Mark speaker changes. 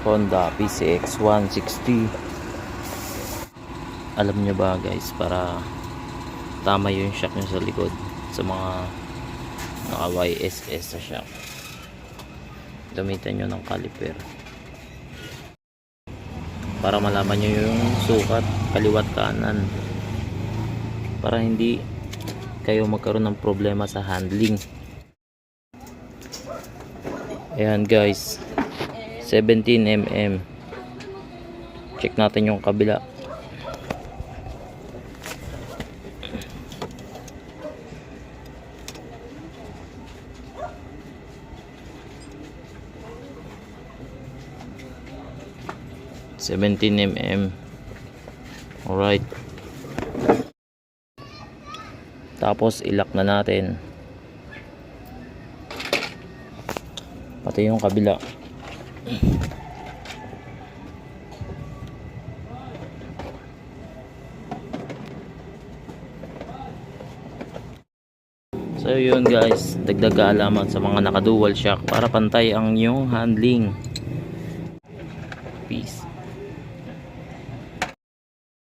Speaker 1: Honda PCX 160. Alam nyo ba guys, para tama yung shock nyo sa likod sa mga naka YSS sa shock, gamitan nyo ng caliper para malaman nyo yung sukat kaliwat kanan, para hindi kayo magkaroon ng problema sa handling. Ayan guys, 17mm. Check natin yung kabila. mm. Alright. Tapos ilock na natin pati yung kabila. So yun guys, dagdag kaalaman sa mga naka dual shock para pantay ang inyong handling. Peace.